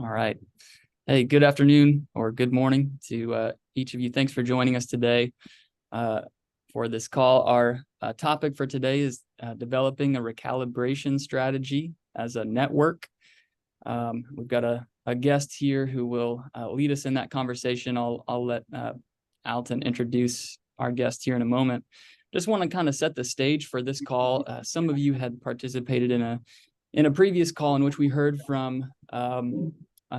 All right. Hey, good afternoon or good morning to each of you. Thanks for joining us today for this call. Our topic for today is developing a recalibration strategy as a network. We've got a guest here who will lead us in that conversation. I'll let Alton introduce our guest here in a moment. Just want to kind of set the stage for this call. Some of you had participated in a previous call in which we heard from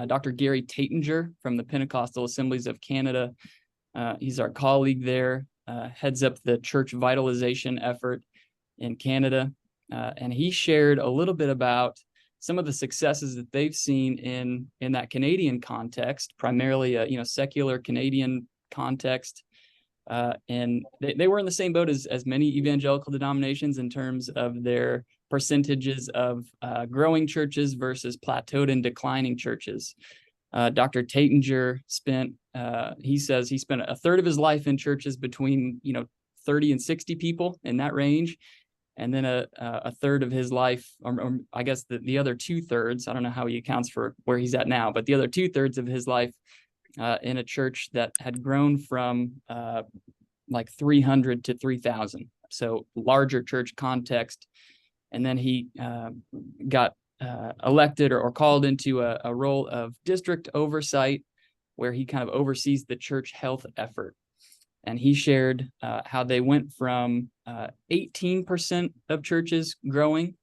Dr. Gary Taitinger from the Pentecostal Assemblies of Canada. He's our colleague there, heads up the church vitalization effort in Canada. And he shared a little bit about some of the successes that they've seen in that Canadian context, primarily a secular Canadian context. And they were in the same boat as many evangelical denominations in terms of their percentages of growing churches versus plateaued and declining churches. Dr. Taitinger he says he spent a third of his life in churches between 30 and 60 people in that range, and then a third of his life, or I guess the other 2/3. I don't know how he accounts for where he's at now, but the other 2/3 of his life in a church that had grown from like 300 to 3,000, so larger church context. And then he got elected or called into a role of district oversight, where he kind of oversees the church health effort. And he shared how they went from 18% of churches growing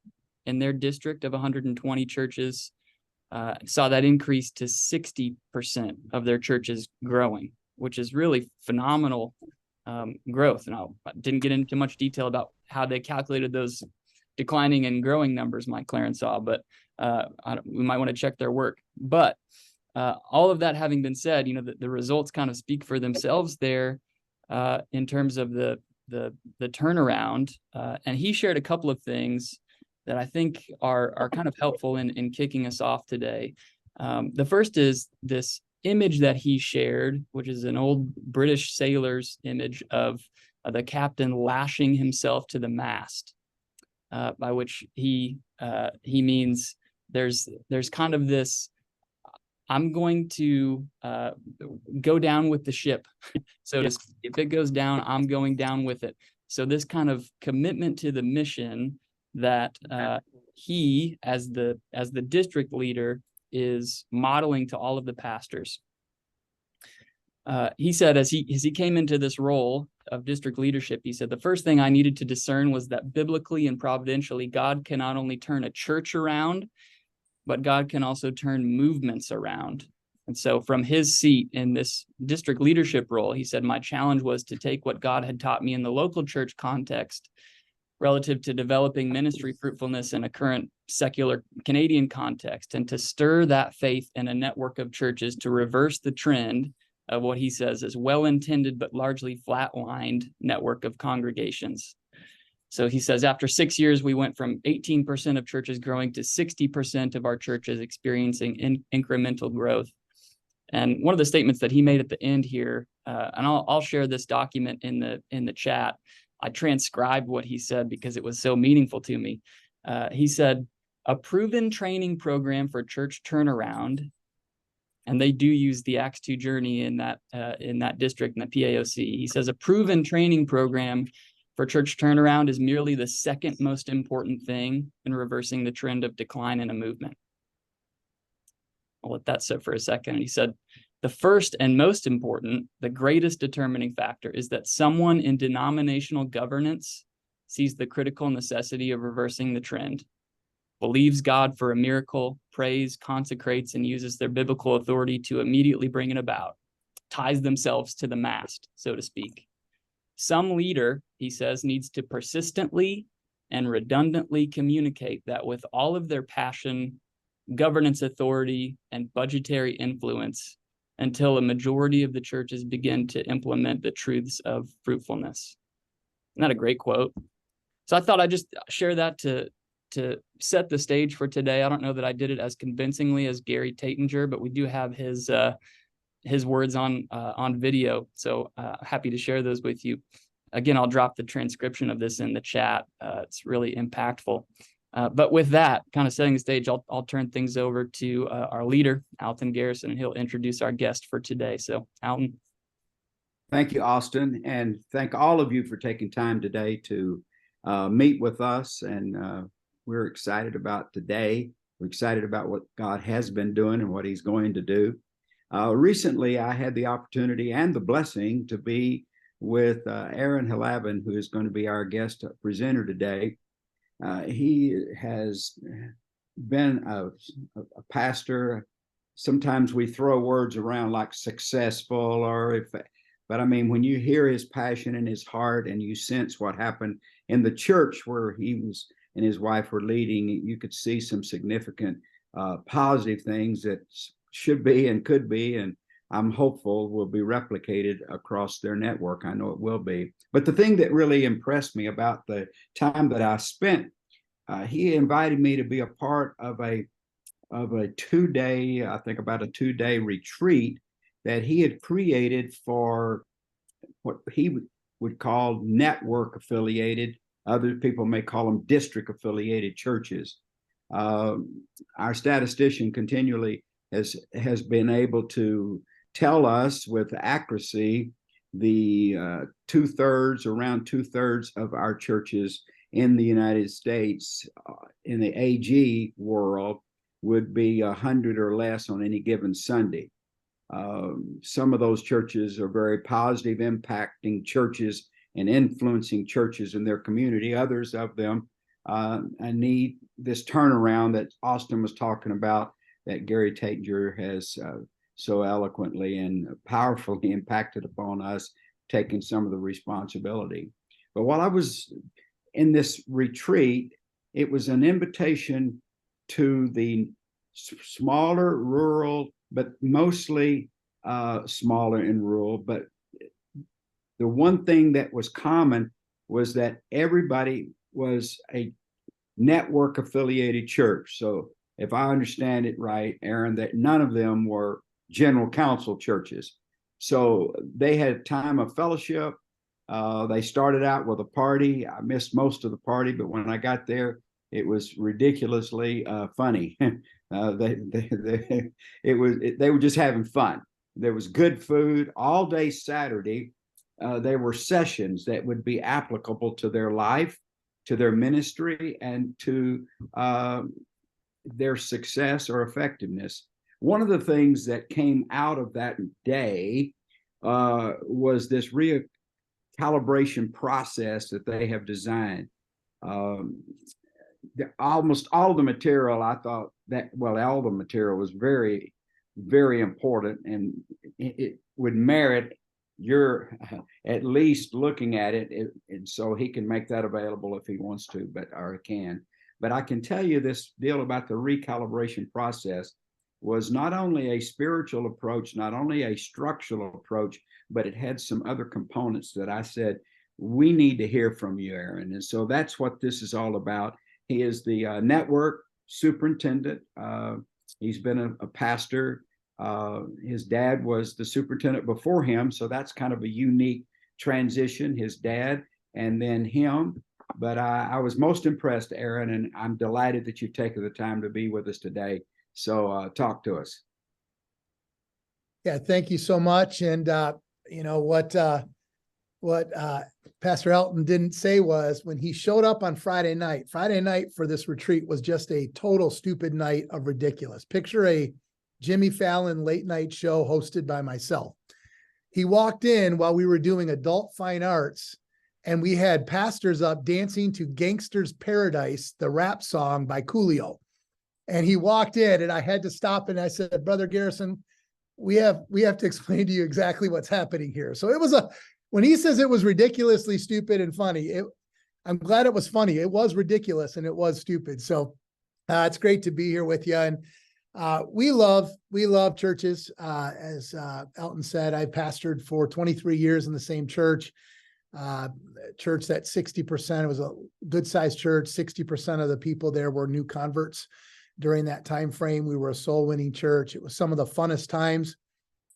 in their district of 120 churches, saw that increase to 60% of their churches growing, which is really phenomenal growth. And I didn't get into much detail about how they calculated those declining and growing numbers Mike Clarence saw, but we might want to check their work. But all of that having been said, the results kind of speak for themselves there in terms of the turnaround. And he shared a couple of things that I think are kind of helpful in kicking us off today. The first is this image that he shared, which is an old British sailor's image of the captain lashing himself to the mast. By which he means there's kind of this, I'm going to go down with the ship. So if it goes down, I'm going down with it. So this kind of commitment to the mission that he, as the district leader, is modeling to all of the pastors. He said as he came into this role of district leadership, he said, the first thing I needed to discern was that biblically and providentially, God can not only turn a church around, but God can also turn movements around. And so from his seat in this district leadership role, he said, my challenge was to take what God had taught me in the local church context relative to developing ministry fruitfulness in a current secular Canadian context, and to stir that faith in a network of churches to reverse the trend of what he says is well-intended but largely flatlined network of congregations. So he says, after 6 years, we went from 18% of churches growing to 60% of our churches experiencing incremental growth. And one of the statements that he made at the end here, and I'll share this document in the chat. I transcribed what he said because it was so meaningful to me. He said, a proven training program for church turnaround, and they do use the Acts 2 journey in that district in the PAOC. He says a proven training program for church turnaround is merely the second most important thing in reversing the trend of decline in a movement. I'll let that sit for a second. And he said, the first and most important, the greatest determining factor is that someone in denominational governance sees the critical necessity of reversing the trend, believes God for a miracle, prays, consecrates, and uses their biblical authority to immediately bring it about, ties themselves to the mast, so to speak. Some leader, he says, needs to persistently and redundantly communicate that with all of their passion, governance authority, and budgetary influence until a majority of the churches begin to implement the truths of fruitfulness. Isn't that a great quote? So I thought I'd just share that to set the stage for today. I don't know that I did it as convincingly as Gary Taitinger, but we do have his words on video. So happy to share those with you. Again, I'll drop the transcription of this in the chat. It's really impactful. But with that, kind of setting the stage, I'll turn things over to our leader, Alton Garrison, and he'll introduce our guest for today. So, Alton. Thank you, Austin, and thank all of you for taking time today to meet with us. And we're excited about today. We're excited about what God has been doing and what he's going to do. Recently, I had the opportunity and the blessing to be with Aaron Hlavin, who is going to be our guest presenter today. He has been a pastor. Sometimes we throw words around like successful, but I mean, when you hear his passion and his heart and you sense what happened in the church where he was and his wife were leading, you could see some significant positive things that should be and could be, and I'm hopeful will be replicated across their network. I know it will be. But the thing that really impressed me about the time that I spent, he invited me to be a part of a 2-day, I think about a 2-day retreat that he had created for what he would call network affiliated. Other people may call them district affiliated churches. Our statistician continually has been able to tell us with accuracy the around 2/3 of our churches in the United States in the AG world would be 100 or less on any given Sunday. Some of those churches are very positive, impacting churches and influencing churches in their community. Others of them need this turnaround that Austin was talking about, that Gary Taitger has so eloquently and powerfully impacted upon us, taking some of the responsibility. But while I was in this retreat, it was an invitation to the smaller rural, but mostly smaller and rural. But the one thing that was common was that everybody was a network affiliated church. So if I understand it right, Aaron, that none of them were general council churches. So they had time of fellowship. They started out with a party. I missed most of the party, but when I got there, it was ridiculously funny. They were just having fun. There was good food all day Saturday. There were sessions that would be applicable to their life, to their ministry, and to their success or effectiveness. One of the things that came out of that day was this recalibration process that they have designed. Almost all the material, I thought all the material was very, very important, and it would merit your at least looking at it, and so he can make that available if he wants to, or can. But I can tell you this deal about the recalibration process was not only a spiritual approach, not only a structural approach, but it had some other components that I said, we need to hear from you, Aaron. And so that's what this is all about. He is the network superintendent. He's been a pastor. His dad was the superintendent before him, so that's kind of a unique transition, his dad and then him. But I was most impressed, Aaron, and I'm delighted that you've taken the time to be with us today. So talk to us. Yeah, thank you so much. And what Pastor Elton didn't say was, when he showed up on Friday night for this retreat was just a total stupid night of ridiculous. Picture a Jimmy Fallon late night show hosted by myself. He walked in while we were doing adult fine arts, and we had pastors up dancing to Gangster's Paradise, the rap song by Coolio. And he walked in, and I had to stop, and I said, Brother Garrison, we have to explain to you exactly what's happening here. So it was when he says it was ridiculously stupid and funny, I'm glad it was funny. It was ridiculous and it was stupid. So it's great to be here with you. And we love churches. As Elton said, I pastored for 23 years in the same church. Church that 60%, it was a good sized church. 60% of the people there were new converts. During that time frame, we were a soul winning church. It was some of the funnest times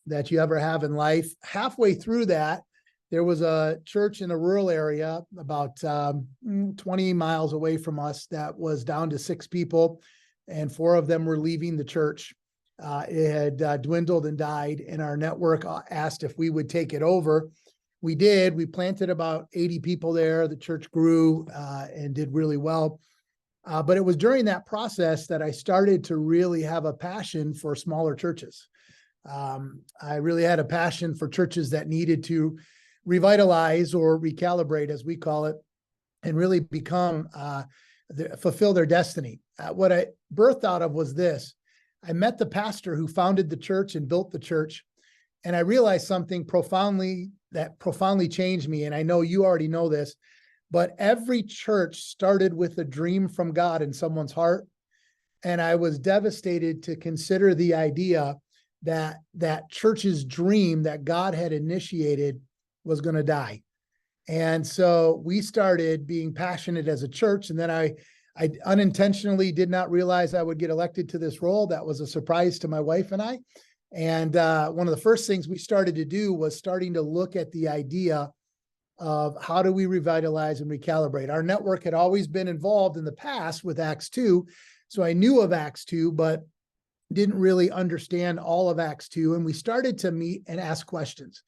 that you ever have in life. Halfway through that, there was a church in a rural area about 20 miles away from us that was down to 6 people, and 4 of them were leaving the church. It had dwindled and died, and our network asked if we would take it over. We did. We planted about 80 people there. The church grew and did really well. But it was during that process that I started to really have a passion for smaller churches. I really had a passion for churches that needed to revitalize or recalibrate, as we call it, and really become, fulfill their destiny. What I birthed out of was this. I met the pastor who founded the church and built the church, and I realized something profoundly changed me. And I know you already know this, but every church started with a dream from God in someone's heart. And I was devastated to consider the idea that that church's dream that God had initiated was going to die. And so we started being passionate as a church. And then I unintentionally did not realize I would get elected to this role. That was a surprise to my wife and I. And one of the first things we started to do was starting to look at the idea of how do we revitalize and recalibrate. Our network had always been involved in the past with Acts 2. So I knew of Acts 2, but didn't really understand all of Acts 2. And we started to meet and ask questions.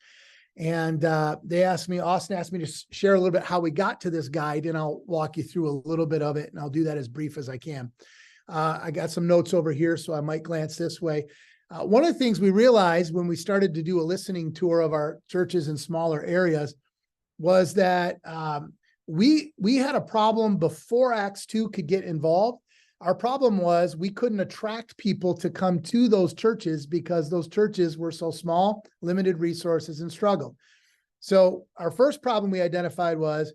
And Austin asked me to share a little bit how we got to this guide, and I'll walk you through a little bit of it, and I'll do that as brief as I can. I got some notes over here, so I might glance this way. One of the things we realized when we started to do a listening tour of our churches in smaller areas was that we had a problem before Acts 2 could get involved. Our problem was we couldn't attract people to come to those churches because those churches were so small, limited resources, and struggled. So our first problem we identified was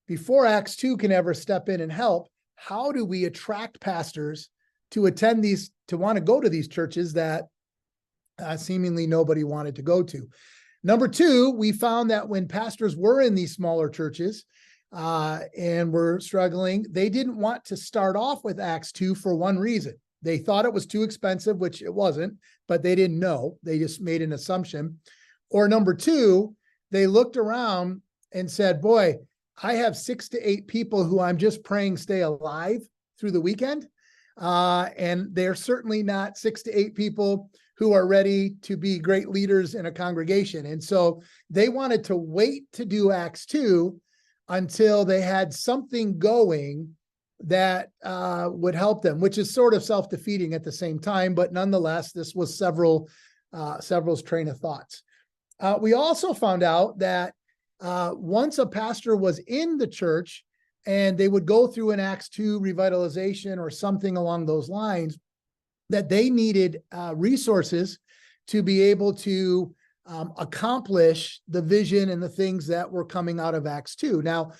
before Acts 2 can ever step in and help, how do we attract pastors to attend these, to want to go to these churches that seemingly nobody wanted to go to? Number 2, we found that when pastors were in these smaller churches, and were struggling, they didn't want to start off with Acts 2 for one reason. They thought it was too expensive, which it wasn't, but they didn't know. They just made an assumption. Or number 2, they looked around and said, boy, I have 6 to 8 people who I'm just praying stay alive through the weekend. And they're certainly not 6 to 8 people who are ready to be great leaders in a congregation. And so they wanted to wait to do Acts 2 until they had something going that would help them, which is sort of self-defeating at the same time. But nonetheless, this was several's train of thoughts. We also found out that once a pastor was in the church and they would go through an Acts 2 revitalization or something along those lines, that they needed resources to be able to accomplish the vision and the things that were coming out of Acts 2. Now,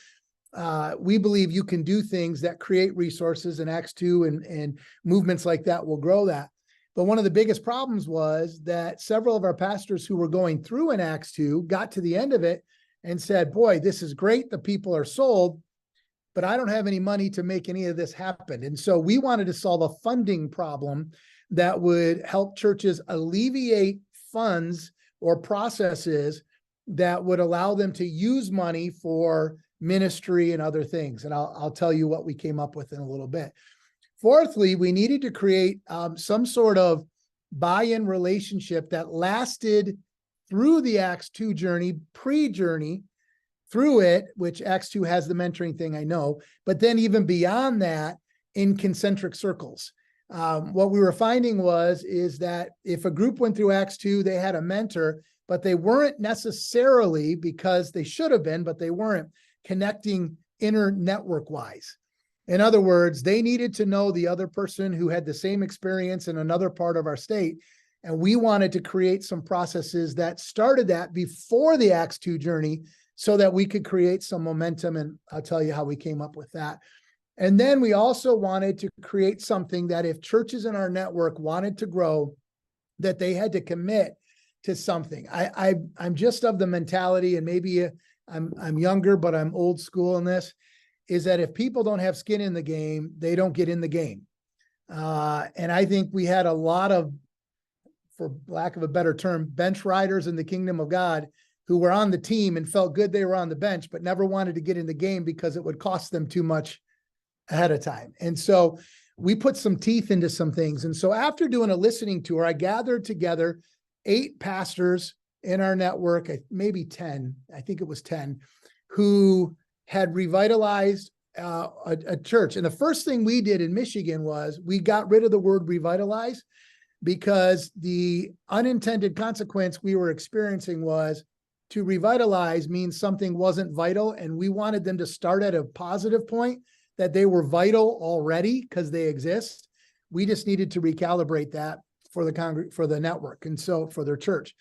we believe you can do things that create resources, and Acts 2 and movements like that will grow that. But one of the biggest problems was that several of our pastors who were going through in Acts 2 got to the end of it and said, boy, this is great. The people are sold, but I don't have any money to make any of this happen. And so we wanted to solve a funding problem that would help churches alleviate funds or processes that would allow them to use money for ministry and other things. And I'll tell you what we came up with in a little bit. Fourthly, we needed to create some sort of buy-in relationship that lasted through the Acts 2 journey, pre-journey, through it, which Acts 2 has the mentoring thing, I know, but then even beyond that, in concentric circles. What we were finding is that if a group went through Acts 2, they had a mentor, but they weren't necessarily, because they should have been, but they weren't connecting inner network wise. In other words, they needed to know the other person who had the same experience in another part of our state. And we wanted to create some processes that started that before the Acts 2 journey so that we could create some momentum. And I'll tell you how we came up with that. And then we also wanted to create something that if churches in our network wanted to grow, that they had to commit to something. I'm just of the mentality, and maybe I'm younger, but I'm old school in this, is that if people don't have skin in the game, they don't get in the game. And I think we had a lot of, for lack of a better term, bench riders in the kingdom of God who were on the team and felt good they were on the bench, but never wanted to get in the game because it would cost them too much ahead of time. And so we put some teeth into some things. And so after doing a listening tour, I gathered together 8 pastors in our network, maybe 10, I think it was 10, who had revitalized a church. And the first thing we did in Michigan was we got rid of the word revitalize, because the unintended consequence we were experiencing was to revitalize means something wasn't vital. And we wanted them to start at a positive point, that they were vital already because they exist. We just needed to recalibrate that for the network. And so for their church.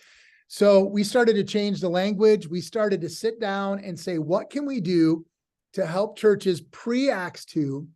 So we started to change the language. We started to sit down and say, what can we do to help churches pre-Acts 2,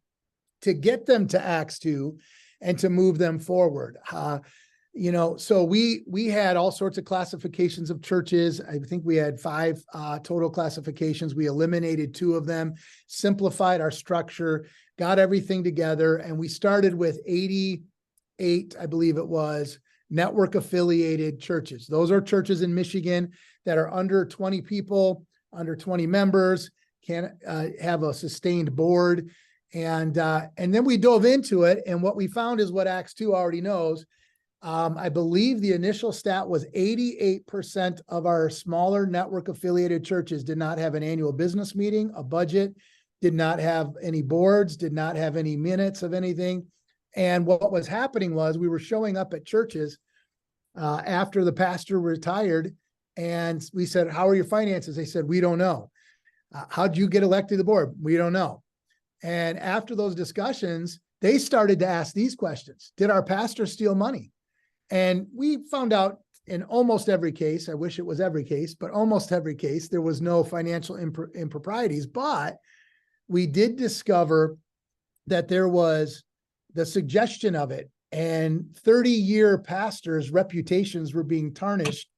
to get them to Acts 2 and to move them forward? So we had all sorts of classifications of churches. I think we had 5 total classifications. We eliminated 2 of them, simplified our structure, got everything together, and we started with 88, I believe it was, network affiliated churches. Those are churches in Michigan that are under 20 people, under 20 members, can have a sustained board. And then we dove into it. And what we found is what Acts 2 already knows. I believe the initial stat was 88% of our smaller network affiliated churches did not have an annual business meeting, a budget, did not have any boards, did not have any minutes of anything. And what was happening was we were showing up at churches after the pastor retired, and we said, how are your finances? They said, we don't know. How'd you get elected to the board? We don't know. And after those discussions, they started to ask these questions. Did our pastor steal money? And we found out in almost every case, I wish it was every case, but almost every case, there was no financial improprieties. But we did discover that there was the suggestion of it, and 30-year pastors' reputations were being tarnished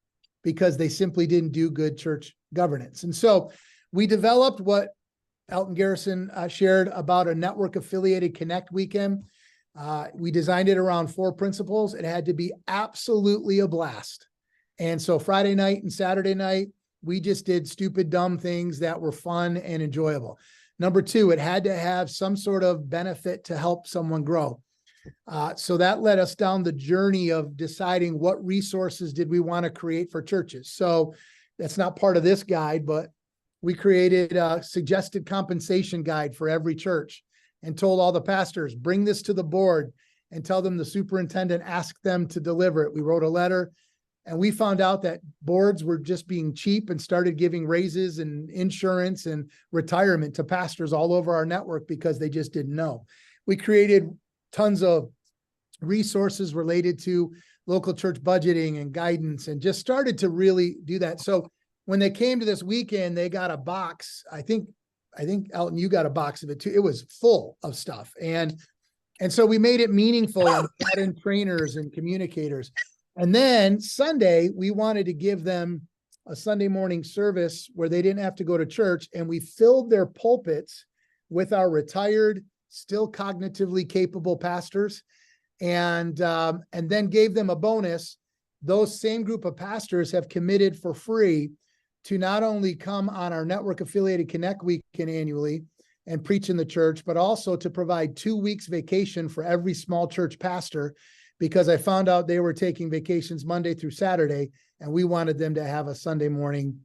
because they simply didn't do good church governance. And so we developed what Elton Garrison shared about a network affiliated Connect weekend. We designed it around 4 principles. It had to be absolutely a blast. And so Friday night and Saturday night, we just did stupid, dumb things that were fun and enjoyable. Number 2, it had to have some sort of benefit to help someone grow. So that led us down the journey of deciding what resources did we want to create for churches. So that's not part of this guide, but we created a suggested compensation guide for every church and told all the pastors, bring this to the board and tell them the superintendent asked them to deliver it. We wrote a letter, and we found out that boards were just being cheap and started giving raises and insurance and retirement to pastors all over our network because they just didn't know. We created tons of resources related to local church budgeting and guidance, and just started to really do that. So when they came to this weekend, they got a box. I think Elton, you got a box of it too. It was full of stuff. And so we made it meaningful and brought in trainers and communicators. And then Sunday, we wanted to give them a Sunday morning service where they didn't have to go to church. And we filled their pulpits with our retired, still cognitively capable pastors, and then gave them a bonus. Those same group of pastors have committed for free to not only come on our network affiliated Connect weekend annually and preach in the church, but also to provide 2 weeks vacation for every small church pastor, because I found out they were taking vacations Monday through Saturday, and we wanted them to have a Sunday morning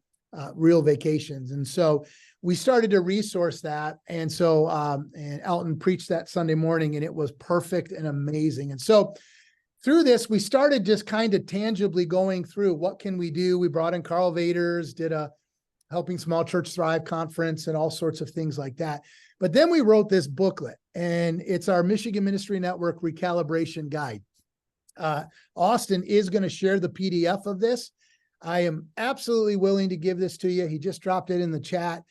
real vacations. And so we started to resource that. And so, and Elton preached that Sunday morning, and it was perfect and amazing. And so through this, we started just kind of tangibly going through what can we do. We brought in Carl Vaders, did a Helping Small Church Thrive conference and all sorts of things like that. But then we wrote this booklet, and it's our Michigan Ministry Network Recalibration Guide. Austin is going to share the PDF of this. I am absolutely willing to give this to you. He just dropped it in the chat.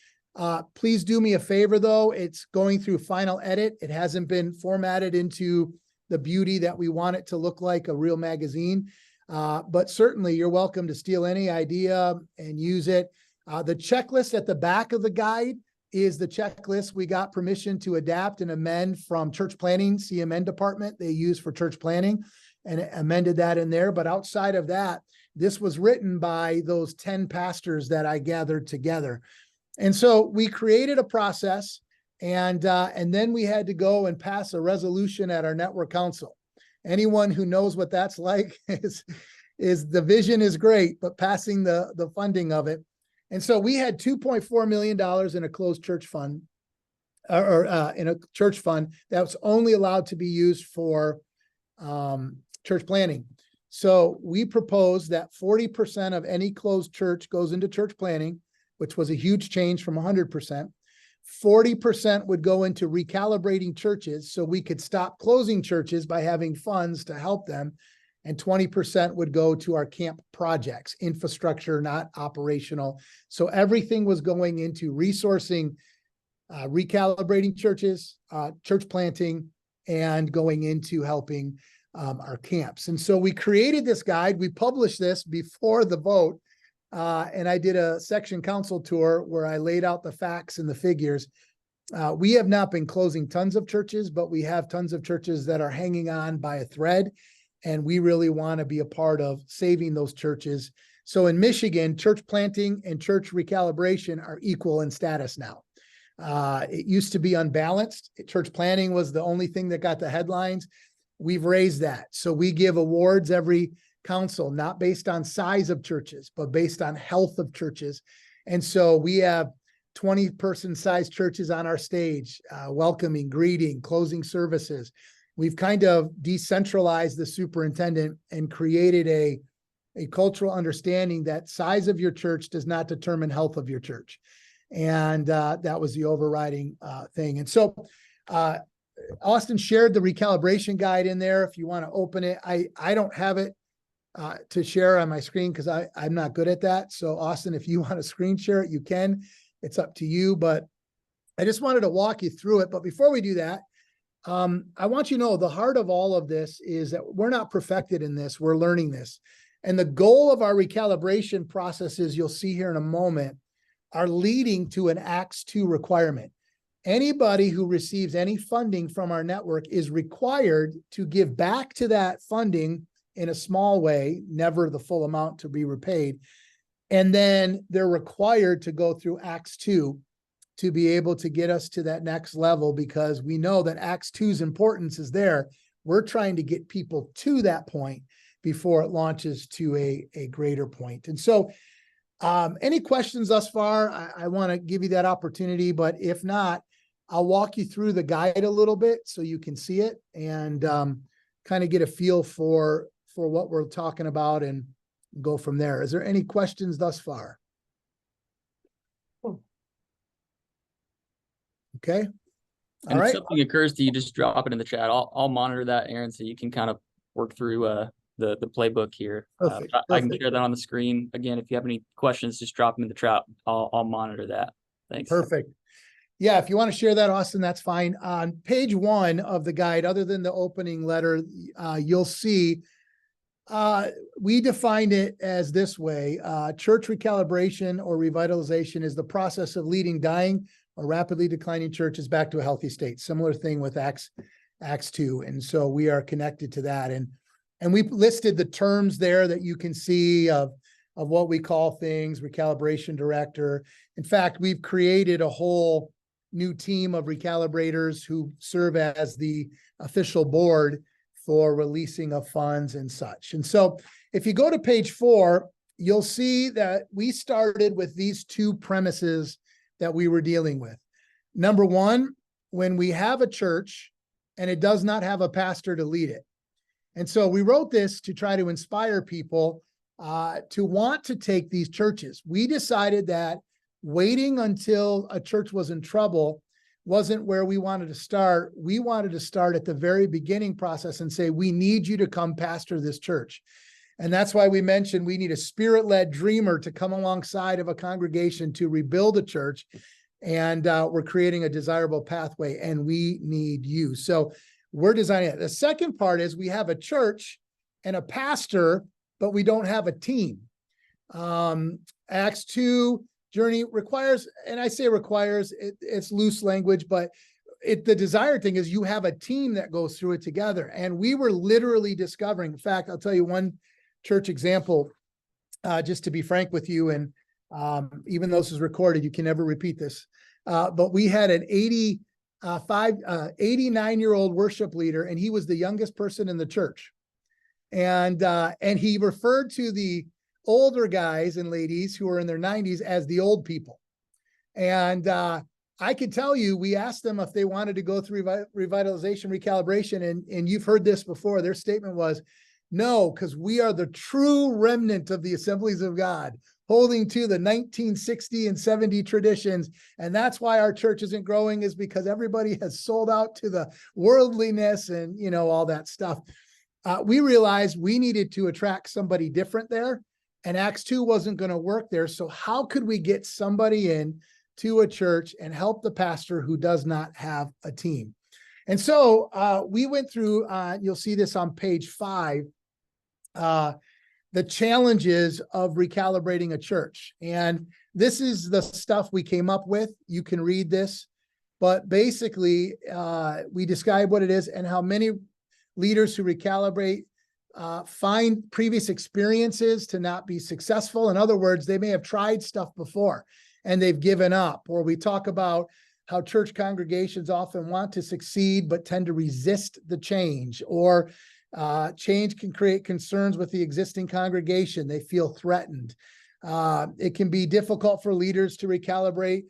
Please do me a favor, though. It's going through final edit. It hasn't been formatted into the beauty that we want it to look like a real magazine. But certainly you're welcome to steal any idea and use it. The checklist at the back of the guide is the checklist we got permission to adapt and amend from church planning, CMN department they use for church planning, and amended that in there. But outside of that, this was written by those 10 pastors that I gathered together. And so we created a process, and then we had to go and pass a resolution at our network council. Anyone who knows what that's like is the vision is great, but passing the funding of it. And so we had $2.4 million in a closed church fund, or in a church fund that was only allowed to be used for church planting. So we proposed that 40% of any closed church goes into church planting, which was a huge change from 100%. 40% would go into recalibrating churches so we could stop closing churches by having funds to help them. And 20% would go to our camp projects, infrastructure, not operational. So everything was going into resourcing, recalibrating churches, church planting, and going into helping our camps. And so we created this guide. We published this before the vote. And I did a section council tour where I laid out the facts and the figures. We have not been closing tons of churches, but we have tons of churches that are hanging on by a thread. And we really want to be a part of saving those churches. So in Michigan, church planting and church recalibration are equal in status now. It used to be unbalanced. Church planting was the only thing that got the headlines. We've raised that. So we give awards every council, not based on size of churches, but based on health of churches. And so we have 20-person sized churches on our stage, welcoming, greeting, closing services. We've kind of decentralized the superintendent and created a cultural understanding that size of your church does not determine health of your church. And that was the overriding thing. And so Austin shared the recalibration guide in there. If you want to open it, I don't have it to share on my screen because I'm not good at that. So Austin, if you want to screen share it, you can. It's up to you, but I just wanted to walk you through it. But before we do that, I want you to know the heart of all of this is that we're not perfected in this. We're learning this. And the goal of our recalibration processes, you'll see here in a moment, are leading to an Acts 2 requirement. Anybody who receives any funding from our network is required to give back to that funding in a small way, never the full amount to be repaid. And then they're required to go through Acts 2 to be able to get us to that next level, because we know that Acts 2's importance is there. We're trying to get people to that point before it launches to a greater point. And so any questions thus far? I want to give you that opportunity, but if not, I'll walk you through the guide a little bit so you can see it and kind of get a feel for what we're talking about and go from there. Is there any questions thus far? Okay. All And right. if something occurs to you, just drop it in the chat. I'll monitor that, Aaron, so you can kind of work through the playbook here. Perfect. I can share that on the screen. Again, if you have any questions, just drop them in the chat. I'll monitor that. Thanks. Perfect. Yeah, if you want to share that, Austin, that's fine. On page 1 of the guide, other than the opening letter, you'll see we defined it as this way. Church recalibration or revitalization is the process of leading dying or rapidly declining churches back to a healthy state. Similar thing with Acts 2. And so we are connected to that. And we listed the terms there that you can see of what we call things, recalibration director. In fact, we've created a whole new team of recalibrators who serve as the official board for releasing of funds and such. And so if you go to page 4, you'll see that we started with these 2 premises that we were dealing with. Number 1, when we have a church and it does not have a pastor to lead it. And so we wrote this to try to inspire people to want to take these churches. We decided that waiting until a church was in trouble wasn't where we wanted to start. We wanted to start at the very beginning process and say, we need you to come pastor this church. And that's why we mentioned we need a spirit-led dreamer to come alongside of a congregation to rebuild a church. And we're creating a desirable pathway, and we need you. So we're designing it. The second part is we have a church and a pastor, but we don't have a team. Acts 2 journey requires, and I say requires, it's loose language, but the desired thing is you have a team that goes through it together. And we were literally discovering, in fact, I'll tell you one church example. just to be frank with you, and even though this is recorded, you can never repeat this. But we had an 89-year-old worship leader, and he was the youngest person in the church. And he referred to the older guys and ladies who are in their 90s as the old people. And I can tell you, we asked them if they wanted to go through revitalization, recalibration, and you've heard this before. Their statement was, no, because we are the true remnant of the Assemblies of God, holding to the 1960 and 70 traditions. And that's why our church isn't growing, is because everybody has sold out to the worldliness and, you know, all that stuff. We realized we needed to attract somebody different there, and Acts 2 wasn't going to work there. So how could we get somebody in to a church and help the pastor who does not have a team? And so we went through, you'll see this on page 5, the challenges of recalibrating a church. And this is the stuff we came up with. You can read this, but basically we describe what it is and how many leaders who recalibrate find previous experiences to not be successful. In other words, they may have tried stuff before and they've given up. Or we talk about how church congregations often want to succeed but tend to resist the change, or change can create concerns with the existing congregation. They feel threatened. It can be difficult for leaders to recalibrate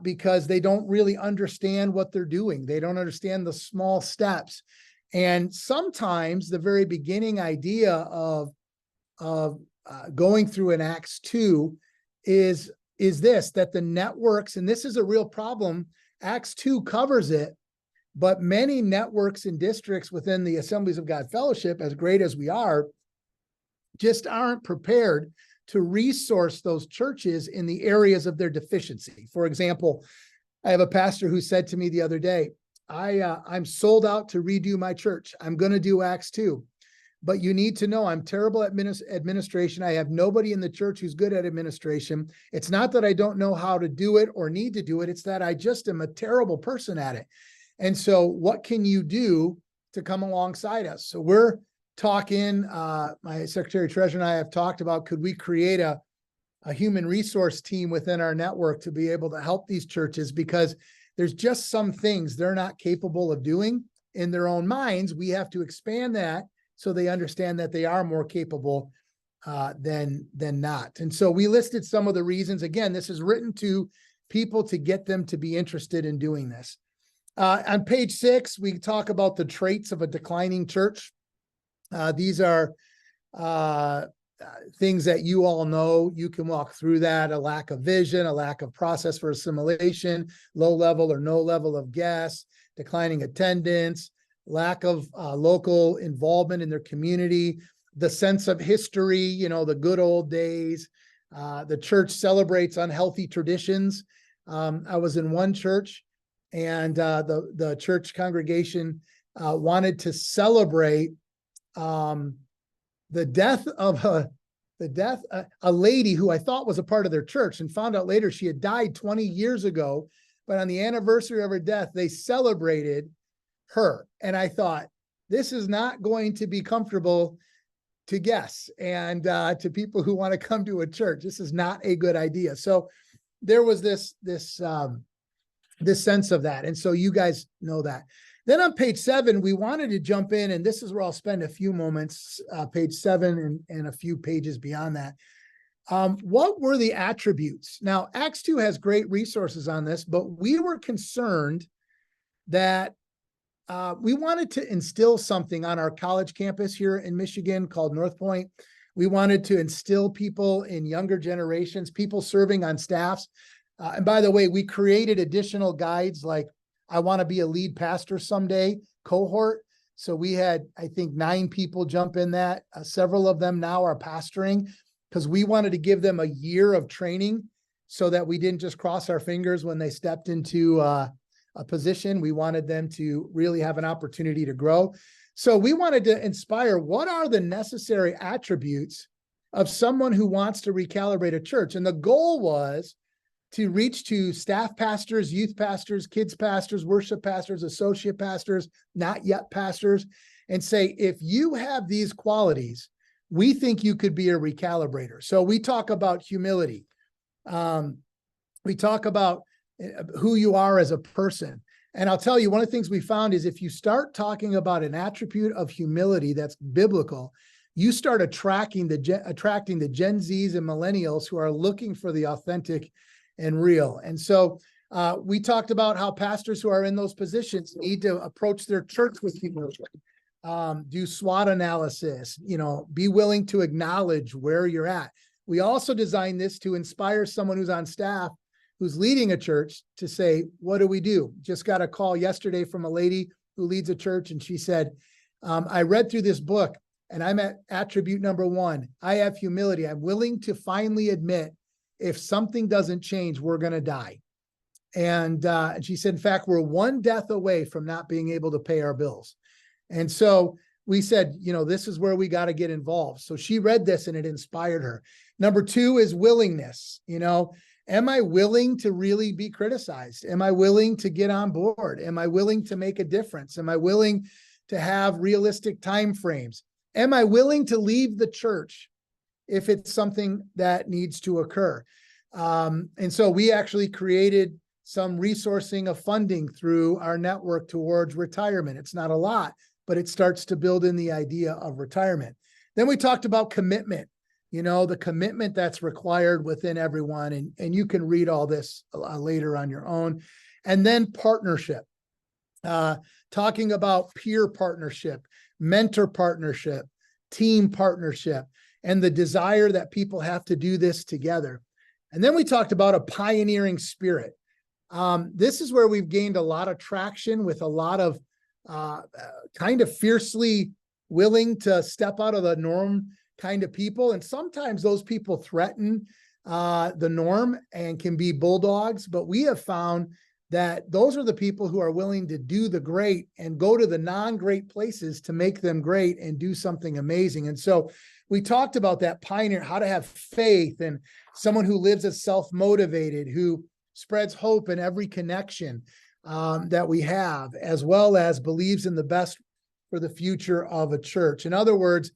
because they don't really understand what they're doing. They don't understand the small steps. And sometimes the very beginning idea of going through an Acts 2 is this, that the networks, and this is a real problem, Acts 2 covers it, but many networks and districts within the Assemblies of God Fellowship, as great as we are, just aren't prepared to resource those churches in the areas of their deficiency. For example, I have a pastor who said to me the other day, I'm sold out to redo my church. I'm going to do Acts 2. But you need to know I'm terrible at administration. I have nobody in the church who's good at administration. It's not that I don't know how to do it or need to do it. It's that I just am a terrible person at it. And so what can you do to come alongside us? So we're talking, my secretary treasurer and I have talked about, could we create a human resource team within our network to be able to help these churches, because there's just some things they're not capable of doing in their own minds. We have to expand that so they understand that they are more capable than not. And so we listed some of the reasons. Again, this is written to people to get them to be interested in doing this. On page 6, we talk about the traits of a declining church. These are things that you all know. You can walk through that: a lack of vision, a lack of process for assimilation, low level or no level of guests, declining attendance, lack of local involvement in their community, the sense of history, you know, the good old days. The church celebrates unhealthy traditions. I was in one church, and the church congregation wanted to celebrate the death of a lady who I thought was a part of their church, and found out later she had died 20 years ago. But on the anniversary of her death, they celebrated her. And I thought, this is not going to be comfortable to guests and to people who want to come to a church. This is not a good idea. So there was this sense of that. And so you guys know that. Then on page 7, we wanted to jump in, and this is where I'll spend a few moments, page 7 and a few pages beyond that. What were the attributes? Now, Acts 2 has great resources on this, but we were concerned that we wanted to instill something on our college campus here in Michigan called North Point. We wanted to instill people in younger generations, people serving on staffs. And by the way, we created additional guides like I want to be a lead pastor someday cohort. So we had, I think, 9 people jump in that. Several of them now are pastoring, because we wanted to give them a year of training so that we didn't just cross our fingers when they stepped into a position. We wanted them to really have an opportunity to grow. So we wanted to inspire, what are the necessary attributes of someone who wants to recalibrate a church? And the goal was to reach to staff pastors, youth pastors, kids pastors, worship pastors, associate pastors, not yet pastors, and say, if you have these qualities, we think you could be a recalibrator. So we talk about humility. We talk about who you are as a person. And I'll tell you, one of the things we found is if you start talking about an attribute of humility that's biblical, you start attracting the Gen Zs and millennials who are looking for the authentic and real. And so we talked about how pastors who are in those positions need to approach their church with humility, do SWOT analysis, be willing to acknowledge where you're at. We also designed this to inspire someone who's on staff who's leading a church to say, what do we do? Just got a call yesterday from a lady who leads a church, and she said, I read through this book and I'm at attribute number 1. I have humility. I'm willing to finally admit if something doesn't change, we're going to die. And she said, in fact, we're one death away from not being able to pay our bills. And so we said, this is where we got to get involved. So she read this and it inspired her. Number 2 is willingness. Am I willing to really be criticized? Am I willing to get on board? Am I willing to make a difference? Am I willing to have realistic timeframes? Am I willing to leave the church if it's something that needs to occur? And so we actually created some resourcing of funding through our network towards retirement. It's not a lot, but it starts to build in the idea of retirement. Then we talked about commitment. The commitment that's required within everyone. And you can read all this later on your own. And then partnership, talking about peer partnership, mentor partnership, team partnership, and the desire that people have to do this together. And then we talked about a pioneering spirit. This is where we've gained a lot of traction with a lot of kind of fiercely willing to step out of the norm kind of people. And sometimes those people threaten the norm and can be bulldogs, but we have found that those are the people who are willing to do the great and go to the non-great places to make them great and do something amazing. And so we talked about that pioneer, how to have faith, and someone who lives as self-motivated, who spreads hope in every connection that we have, as well as believes in the best for the future of a church. In other words,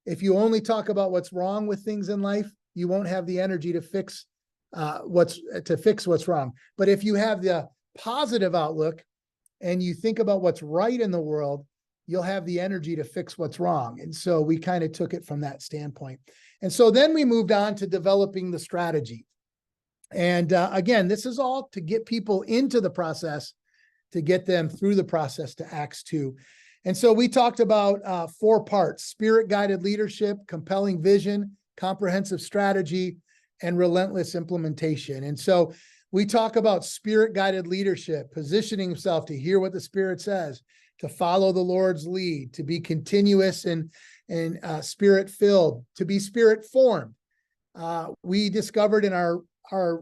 if you only talk about what's wrong with things in life, you won't have the energy to fix what's wrong. But if you have the positive outlook and you think about what's right in the world, you'll have the energy to fix what's wrong. And so we kind of took it from that standpoint. And so then we moved on to developing the strategy. And again, this is all to get people into the process, to get them through the process to Acts 2. And so we talked about 4 parts: spirit-guided leadership, compelling vision, comprehensive strategy, and relentless implementation. And so we talk about spirit-guided leadership, positioning himself to hear what the Spirit says, to follow the Lord's lead, to be continuous and spirit-filled, to be spirit-formed. We discovered in our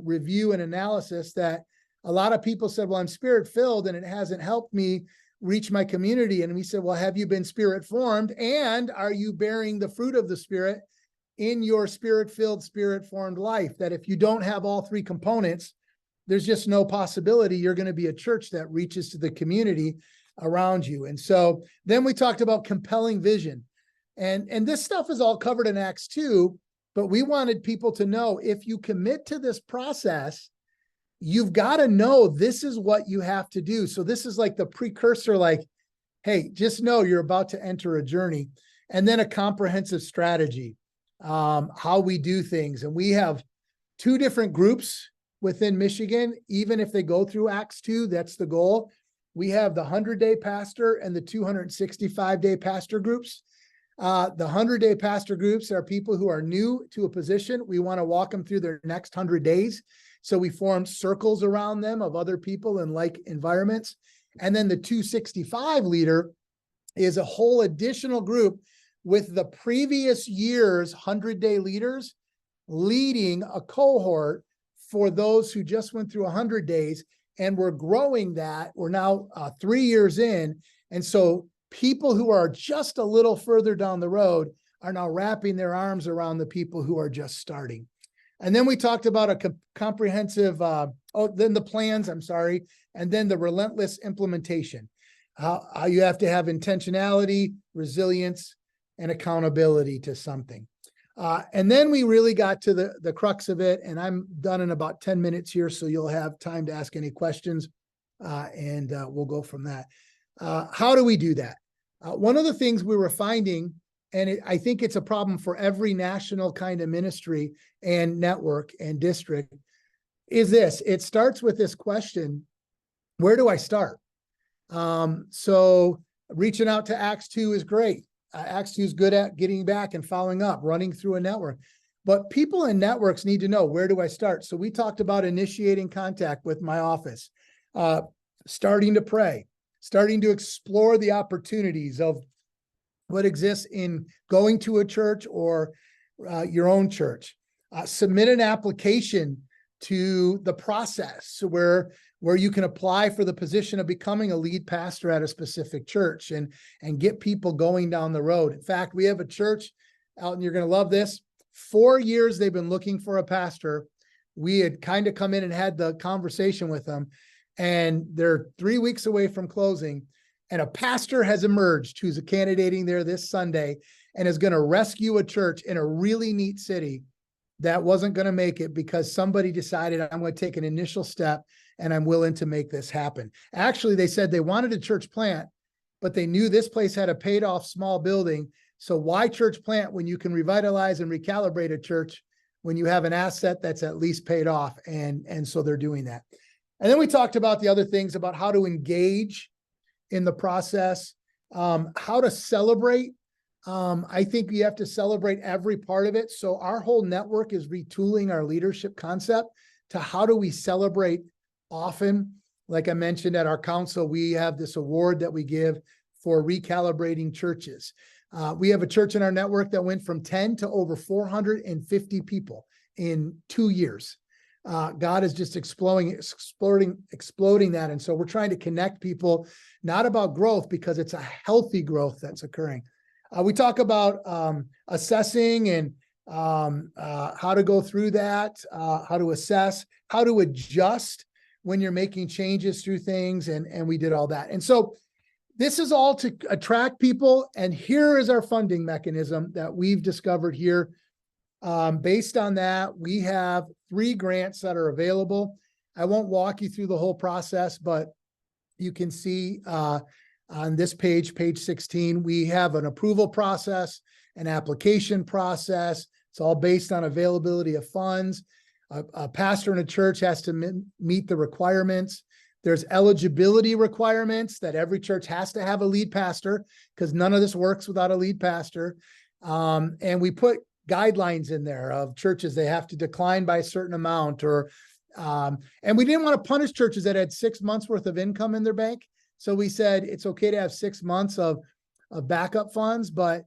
review and analysis that a lot of people said, well, I'm spirit-filled and it hasn't helped me reach my community. And we said, well, have you been spirit-formed? And are you bearing the fruit of the Spirit in your spirit-filled, spirit-formed life? That if you don't have all 3 components, there's just no possibility you're going to be a church that reaches to the community around you. And so then we talked about compelling vision. And this stuff is all covered in Acts 2, but we wanted people to know, if you commit to this process, you've got to know this is what you have to do. So this is like the precursor, like, hey, just know you're about to enter a journey. And then a comprehensive strategy, how we do things. And we have 2 different groups within Michigan. Even if they go through Acts 2, that's the goal. We have the 100-day pastor and the 265-day pastor groups. The 100-day pastor groups are people who are new to a position. We want to walk them through their next 100 days. So we form circles around them of other people in like environments. And then the 265 leader is a whole additional group with the previous year's 100-day leaders leading a cohort for those who just went through 100 days. And we're growing that. We're now 3 years in. And so people who are just a little further down the road are now wrapping their arms around the people who are just starting. And then we talked about a comprehensive, then the plans, and then the relentless implementation. How you have to have intentionality, resilience, and accountability to something. And then we really got to the crux of it, and I'm done in about 10 minutes here, so you'll have time to ask any questions, and we'll go from that. How do we do that? One of the things we were finding, and I think it's a problem for every national kind of ministry and network and district, is this. It starts with this question, where do I start? So reaching out to Acts 2 is great. Acts 2 is good at getting back and following up, running through a network. But people in networks need to know, where do I start? So we talked about initiating contact with my office, starting to pray, starting to explore the opportunities of what exists in going to a church or your own church. Submit an application to the process where you can apply for the position of becoming a lead pastor at a specific church and get people going down the road. In fact, we have a church out, and you're going to love this. 4 years they've been looking for a pastor. We had kind of come in and had the conversation with them, and they're 3 weeks away from closing. And a pastor has emerged who's candidating there this Sunday and is going to rescue a church in a really neat city that wasn't going to make it because somebody decided, I'm going to take an initial step and I'm willing to make this happen. Actually, they said they wanted a church plant, but they knew this place had a paid off small building. So why church plant when you can revitalize and recalibrate a church when you have an asset that's at least paid off? And so they're doing that. And then we talked about the other things about how to engage in the process, how to celebrate. I think you have to celebrate every part of it. So our whole network is retooling our leadership concept to how do we celebrate often. Like I mentioned at our council, we have this award that we give for recalibrating churches. We have a church in our network that went from 10 to over 450 people in 2 years. God is just exploding that. And so we're trying to connect people, not about growth, because it's a healthy growth that's occurring. We talk about assessing and how to go through that, how to assess, how to adjust when you're making changes through things. And we did all that. And so this is all to attract people. And here is our funding mechanism that we've discovered here. Based on that, we have 3 grants that are available. I won't walk you through the whole process, but you can see on this page, page 16, we have an approval process, an application process. It's all based on availability of funds. A pastor in a church has to meet the requirements. There's eligibility requirements that every church has to have a lead pastor because none of this works without a lead pastor. And we put guidelines in there of churches. They have to decline by a certain amount and we didn't want to punish churches that had 6 months worth of income in their bank. So we said, it's okay to have 6 months of backup funds, but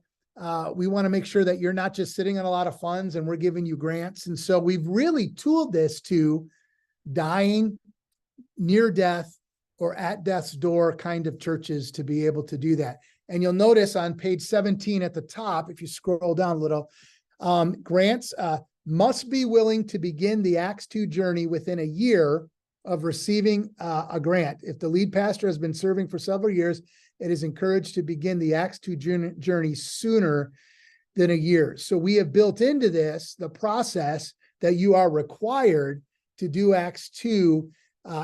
we want to make sure that you're not just sitting on a lot of funds and we're giving you grants. And so we've really tooled this to dying, near death, or at death's door kind of churches to be able to do that. And you'll notice on page 17 at the top, if you scroll down a little, grants must be willing to begin the Acts 2 journey within a year of receiving a grant. If the lead pastor has been serving for several years, it is encouraged to begin the Acts 2 journey sooner than a year. So we have built into this the process that you are required to do Acts 2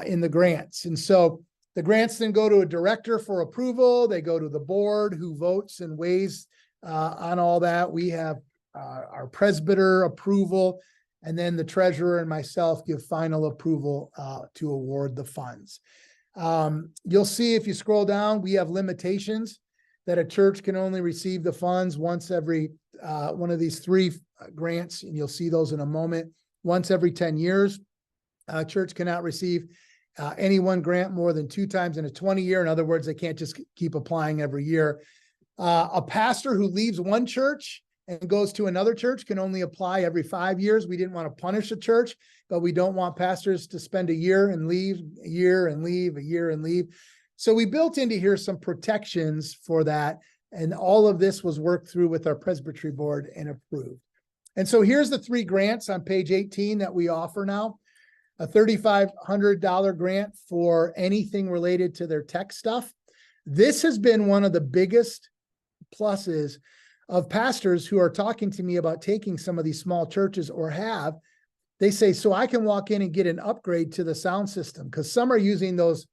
in the grants. And so the grants then go to a director for approval. They go to the board who votes and weighs on all that. We have our presbyter approval, and then the treasurer and myself give final approval to award the funds. You'll see if you scroll down, we have limitations that a church can only receive the funds once every one of these 3 grants, and you'll see those in a moment. Once every 10 years, a church cannot receive any one grant more than 2 times in a 20-year. In other words, they can't just keep applying every year. A pastor who leaves one church and goes to another church can only apply every 5 years. We didn't want to punish a church, but we don't want pastors to spend a year and leave, a year and leave, a year and leave. So we built into here some protections for that. And all of this was worked through with our presbytery board and approved. And so here's the 3 grants on page 18 that we offer now. A $3,500 grant for anything related to their tech stuff. This has been one of the biggest pluses of pastors who are talking to me about taking some of these small churches or have. They say, so I can walk in and get an upgrade to the sound system, because some are using those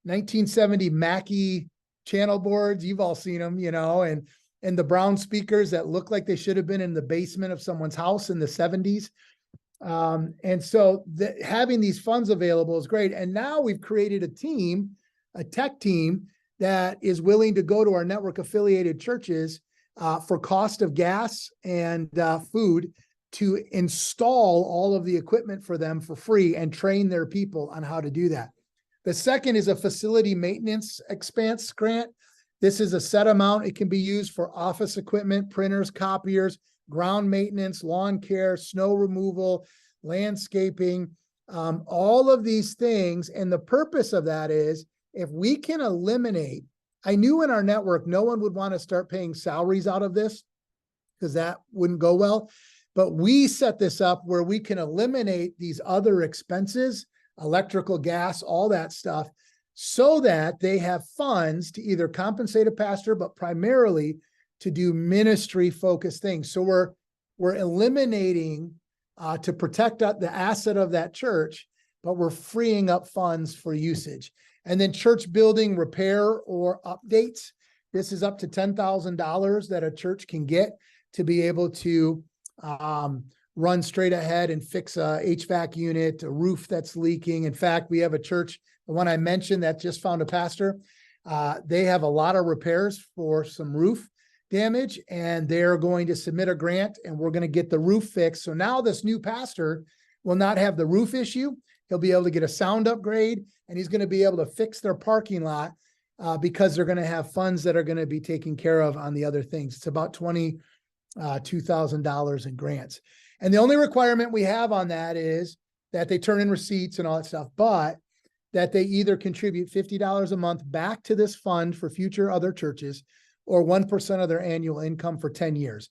1970 Mackie channel boards. You've all seen them, and the brown speakers that look like they should have been in the basement of someone's house in the 70s. And so having these funds available is great. And now we've created a tech team that is willing to go to our network affiliated churches for cost of gas and food to install all of the equipment for them for free and train their people on how to do that. The second is a facility maintenance expense grant. This is a set amount. It can be used for office equipment, printers, copiers, ground maintenance, lawn care, snow removal, landscaping, all of these things. And the purpose of that is, if we can eliminate, I knew in our network, no one would want to start paying salaries out of this because that wouldn't go well. But we set this up where we can eliminate these other expenses, electrical, gas, all that stuff, so that they have funds to either compensate a pastor, but primarily to do ministry focused things. So we're eliminating to protect the asset of that church, but we're freeing up funds for usage. And then church building repair or updates. This is up to $10,000 that a church can get to be able to run straight ahead and fix a HVAC unit, a roof that's leaking. In fact, we have a church, the one I mentioned that just found a pastor. They have a lot of repairs for some roof damage, and they're going to submit a grant, and we're going to get the roof fixed. So now this new pastor will not have the roof issue. He'll be able to get a sound upgrade, and he's going to be able to fix their parking lot because they're going to have funds that are going to be taken care of on the other things. It's about $22,000 in grants. And the only requirement we have on that is that they turn in receipts and all that stuff, but that they either contribute $50 a month back to this fund for future other churches, or 1% of their annual income for 10 years.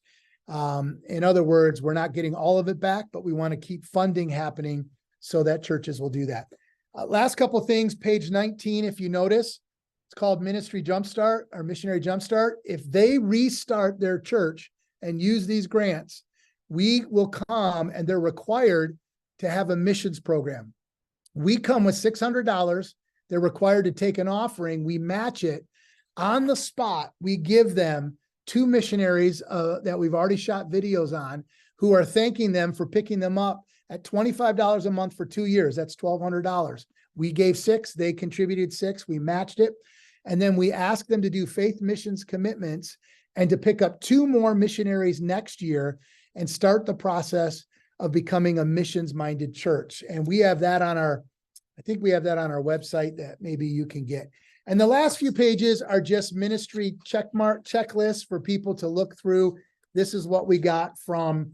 In other words, we're not getting all of it back, but we want to keep funding happening so that churches will do that. Last couple of things, page 19, if you notice, it's called Ministry Jumpstart or Missionary Jumpstart. If they restart their church and use these grants, we will come, and they're required to have a missions program. We come with $600. They're required to take an offering. We match it on the spot. We give them 2 missionaries that we've already shot videos on, who are thanking them for picking them up at $25 a month for 2 years. That's $1,200. We gave 6, they contributed 6, we matched it. And then we asked them to do faith missions commitments and to pick up 2 more missionaries next year and start the process of becoming a missions-minded church. And we have that on our website that maybe you can get. And the last few pages are just ministry checklists for people to look through. This is what we got from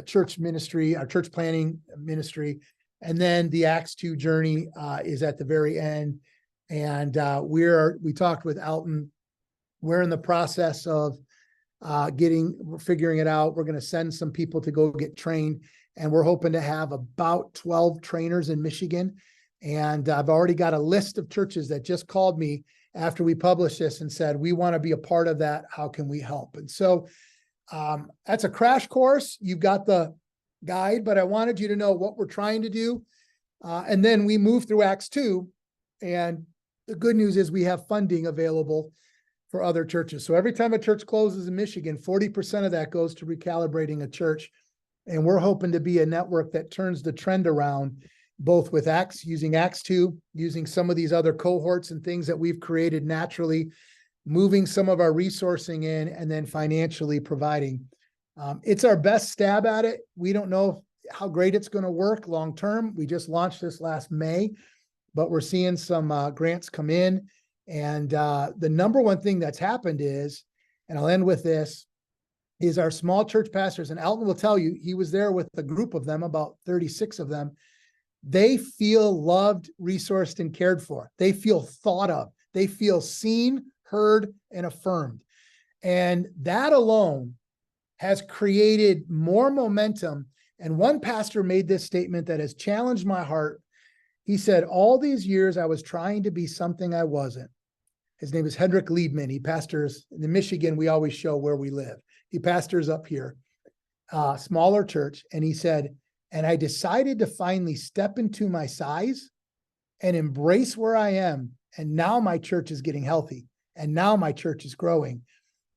church ministry, our church planning ministry. And then the Acts 2 journey is at the very end. And we talked with Alton. We're in the process of figuring it out. We're going to send some people to go get trained. And we're hoping to have about 12 trainers in Michigan. And I've already got a list of churches that just called me after we published this and said, we want to be a part of that. How can we help? And so that's a crash course. You've got the guide, but I wanted you to know what we're trying to do. And then we move through Acts 2. And the good news is we have funding available for other churches. So every time a church closes in Michigan, 40% of that goes to recalibrating a church. And we're hoping to be a network that turns the trend around, both with using Acts 2, using some of these other cohorts and things that we've created naturally, moving some of our resourcing in, and then financially providing. It's our best stab at it. We don't know how great it's going to work long term. We just launched this last May, but we're seeing some grants come in. And the number one thing that's happened is, and I'll end with this, is our small church pastors, and Alton will tell you, he was there with a group of them, about 36 of them. They feel loved, resourced, and cared for. They feel thought of. They feel seen, heard, and affirmed. And that alone has created more momentum. And one pastor made this statement that has challenged my heart. He said, all these years I was trying to be something I wasn't. His name is Hendrik Liebman. He pastors in Michigan. We always show where we live. He pastors up here, smaller church. And he said, and I decided to finally step into my size and embrace where I am. And now my church is getting healthy. And now my church is growing.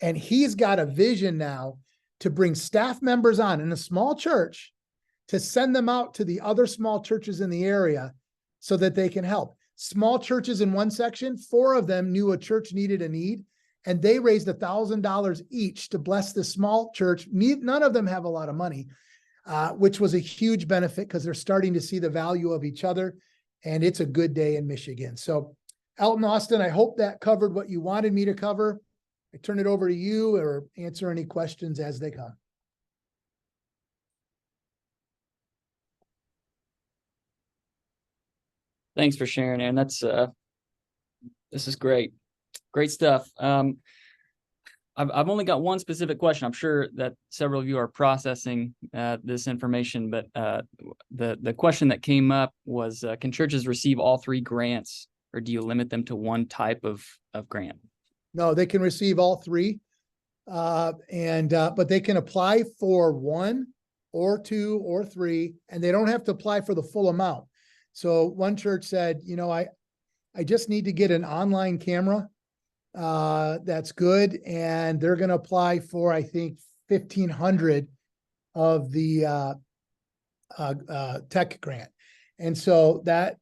And he's got a vision now to bring staff members on in a small church to send them out to the other small churches in the area so that they can help. Small churches in one section, 4 of them knew a church needed a need, and they raised $1,000 each to bless this small church. None of them have a lot of money, which was a huge benefit because they're starting to see the value of each other, and it's a good day in Michigan. So Elton, Austin, I hope that covered what you wanted me to cover. I turn it over to you or answer any questions as they come. Thanks for sharing, Aaron. This is great. Great stuff. I've only got one specific question. I'm sure that several of you are processing this information, but the question that came up was, can churches receive all 3 grants, or do you limit them to one type of grant? No, they can receive all 3, but they can apply for 1 or 2 or 3, and they don't have to apply for the full amount. So one church said, I just need to get an online camera that's good, and they're going to apply for, I think, 1,500 of the tech grant. And so that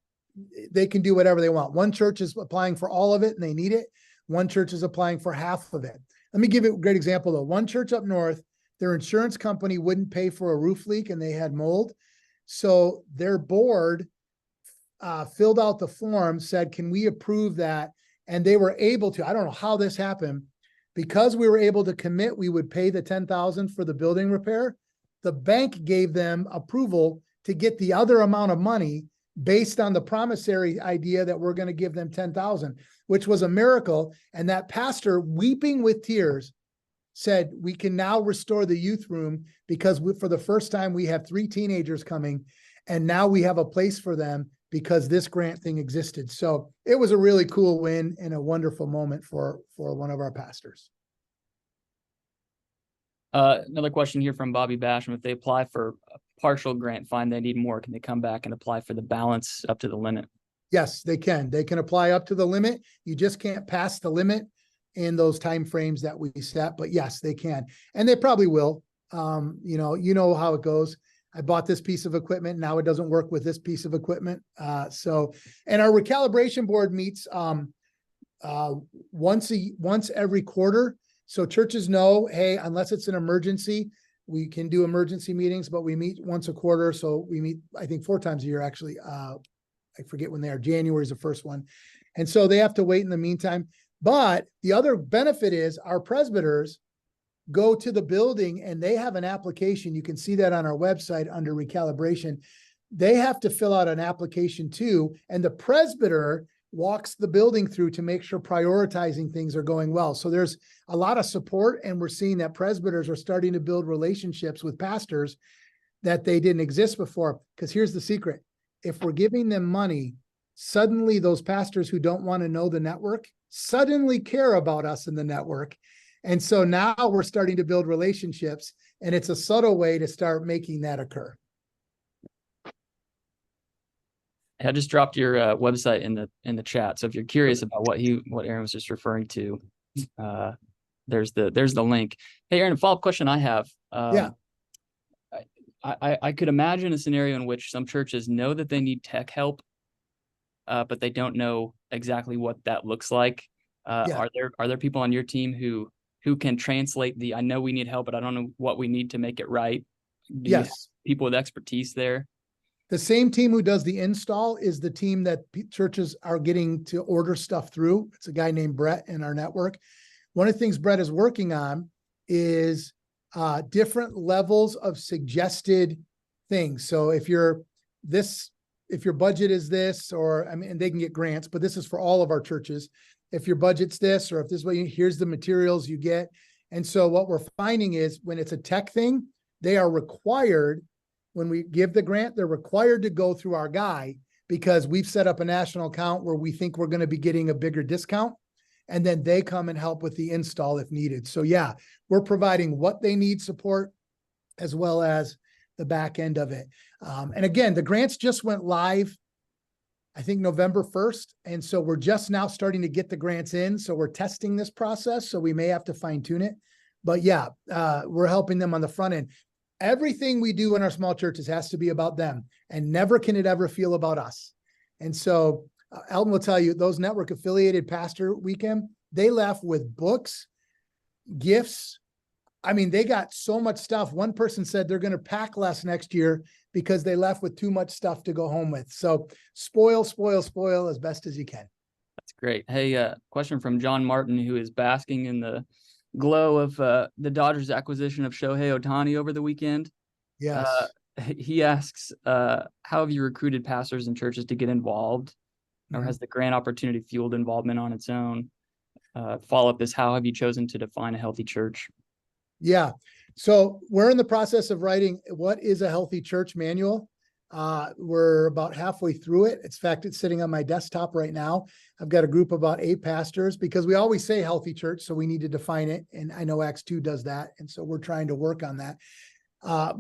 they can do whatever they want. One church is applying for all of it and they need it. One church is applying for half of it. Let me give you a great example though. One church up north, their insurance company wouldn't pay for a roof leak and they had mold. So their board filled out the form, said, can we approve that? And they were able to. I don't know how this happened. Because we were able to commit, we would pay the $10,000 for the building repair. The bank gave them approval to get the other amount of money based on the promissory idea that we're going to give them $10,000, which was a miracle. And that pastor, weeping with tears, said, we can now restore the youth room because for the first time, we have 3 teenagers coming, and now we have a place for them because this grant thing existed. So it was a really cool win and a wonderful moment for one of our pastors. Another question here from Bobby Basham. If they apply for a partial grant, find they need more, can they come back and apply for the balance up to the limit? Yes, they can. They can apply up to the limit. You just can't pass the limit in those timeframes that we set, but yes, they can. And they probably will. You know how it goes. I bought this piece of equipment. Now it doesn't work with this piece of equipment. And our recalibration board meets once every quarter. So churches know, hey, unless it's an emergency, we can do emergency meetings, but we meet once a quarter. So we meet, I think, 4 times a year, actually. I forget when they are. January is the first one. And so they have to wait in the meantime. But the other benefit is our presbyters go to the building and they have an application. You can see that on our website under recalibration. They have to fill out an application too. And the presbyter walks the building through to make sure prioritizing things are going well. So there's a lot of support, and we're seeing that presbyters are starting to build relationships with pastors that they didn't exist before. Because here's the secret. If we're giving them money, suddenly those pastors who don't want to know the network suddenly care about us in the network. And so now we're starting to build relationships, and it's a subtle way to start making that occur. I just dropped your website in the chat. So if you're curious about what Aaron was just referring to, there's the link. Hey, Aaron, a follow-up question I have. Yeah. I could imagine a scenario in which some churches know that they need tech help, but they don't know exactly what that looks like. Yeah. Are there people on your team who can translate I know we need help, but I don't know what we need to make it right? Do you have people with expertise there? The same team who does the install is the team that churches are getting to order stuff through. It's a guy named Brett in our network. One of the things Brett is working on is different levels of suggested things. So if your budget is this, and they can get grants, but this is for all of our churches. If your budget's this, or if this way, here's the materials you get. And so what we're finding is when it's a tech thing, they are required, when we give the grant, they're required to go through our guy because we've set up a national account where we think we're going to be getting a bigger discount. and then they come and help with the install if needed. So yeah, we're providing what they need support as well as the back end of it. And again, the grants just went live, I think November 1st. And so we're just now starting to get the grants in. So we're testing this process. So we may have to fine tune it, but yeah, we're helping them on the front end. Everything we do in our small churches has to be about them, and never can it ever feel about us. And so Elton will tell you, those network affiliated pastor weekend, they left with books, gifts. I mean, they got so much stuff. One person said they're going to pack less next year because they left with too much stuff to go home with. So spoil as best as you can. That's great. Hey, question from John Martin, who is basking in the glow of the Dodgers acquisition of Shohei Ohtani over the weekend. Yes. He asks, how have you recruited pastors and churches to get involved? Or has the grant opportunity fueled involvement on its own? Follow-up is, how have you chosen to define a healthy church? Yeah. So we're in the process of writing what is a healthy church manual. We're about halfway through it. In fact, it's sitting on my desktop right now. I've got a group of about 8 pastors, because we always say healthy church, so we need to define it. And I know Acts 2 does that. And so we're trying to work on that.